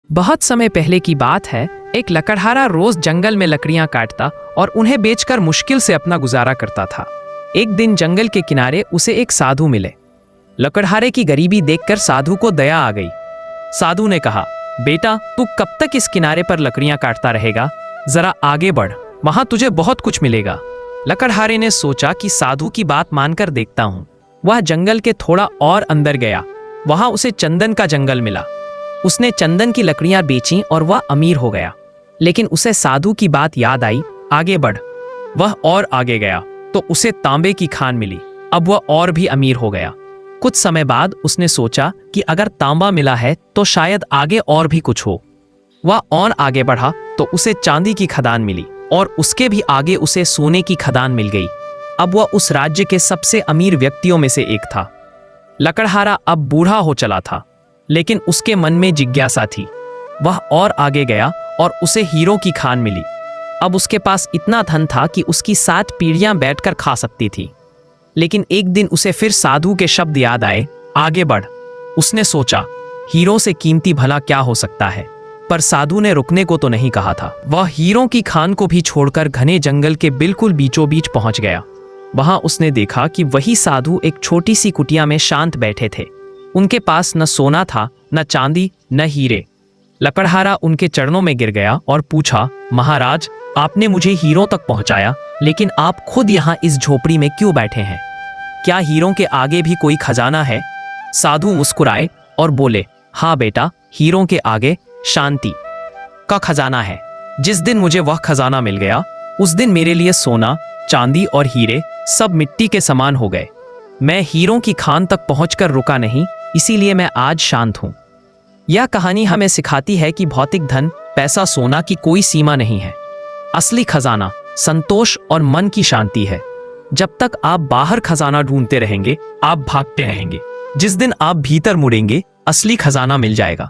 बहुत समय पहले की बात है। एक लकड़हारा रोज जंगल में लकड़ियां काटता और उन्हें बेचकर मुश्किल से अपना गुजारा करता था। एक दिन जंगल के किनारे उसे एक साधु मिले। लकड़हारे की गरीबी देखकर साधु को दया आ गई। साधु ने कहा, बेटा तू कब तक इस किनारे पर लकड़ियां काटता रहेगा? जरा आगे बढ़, वहां तुझे बहुत कुछ मिलेगा। लकड़हारे ने सोचा कि साधु की बात मानकर देखता हूं। वह जंगल के थोड़ा और अंदर गया। वहां उसे चंदन का जंगल मिला। उसने चंदन की लकड़ियां बेचीं और वह अमीर हो गया। लेकिन उसे साधु की बात याद आई। आगे बढ़। वह और आगे गया तो उसे तांबे की खान मिली। अब वह और भी अमीर हो गया। कुछ समय बाद उसने सोचा कि अगर तांबा मिला है तो शायद आगे और भी कुछ हो। वह और आगे बढ़ा तो उसे चांदी की खदान मिली और उसके भी आगे उसे सोने की खदान मिल गई। अब वह उस राज्य के सबसे अमीर व्यक्तियों में से एक था। लकड़हारा अब बूढ़ा हो चला था, लेकिन उसके मन में जिज्ञासा थी। वह और आगे गया और उसे हीरों की खान मिली। अब उसके पास इतना धन था कि उसकी 7 पीढ़ियां बैठकर खा सकती थी। लेकिन एक दिन उसे फिर साधु के शब्द याद आए, आगे बढ़। उसने सोचा, हीरों से कीमती भला क्या हो सकता है? पर साधु ने रुकने को तो नहीं कहा था। वह हीरों की खान को भी छोड़कर घने जंगल के बिल्कुल बीचों बीच पहुंच गया। वहां उसने देखा कि वही साधु एक छोटी सी कुटिया में शांत बैठे थे। उनके पास न सोना था, न चांदी, न हीरे। लकड़हारा उनके चरणों में गिर गया और पूछा, महाराज आपने मुझे हीरों तक पहुंचाया, लेकिन आप खुद यहाँ इस झोपड़ी में क्यों बैठे हैं? क्या हीरों के आगे भी कोई खजाना है? साधु मुस्कुराए और बोले, हाँ बेटा, हीरों के आगे शांति का खजाना है। जिस दिन मुझे वह खजाना मिल गया, उस दिन मेरे लिए सोना, चांदी और हीरे सब मिट्टी के समान हो गए। मैं हीरों की खान तक पहुंचकर रुका नहीं, इसीलिए मैं आज शांत हूं। यह कहानी हमें सिखाती है कि भौतिक धन, पैसा, सोना की कोई सीमा नहीं है। असली खजाना संतोष और मन की शांति है। जब तक आप बाहर खजाना ढूंढते रहेंगे, आप भागते रहेंगे। जिस दिन आप भीतर मुड़ेंगे, असली खजाना मिल जाएगा।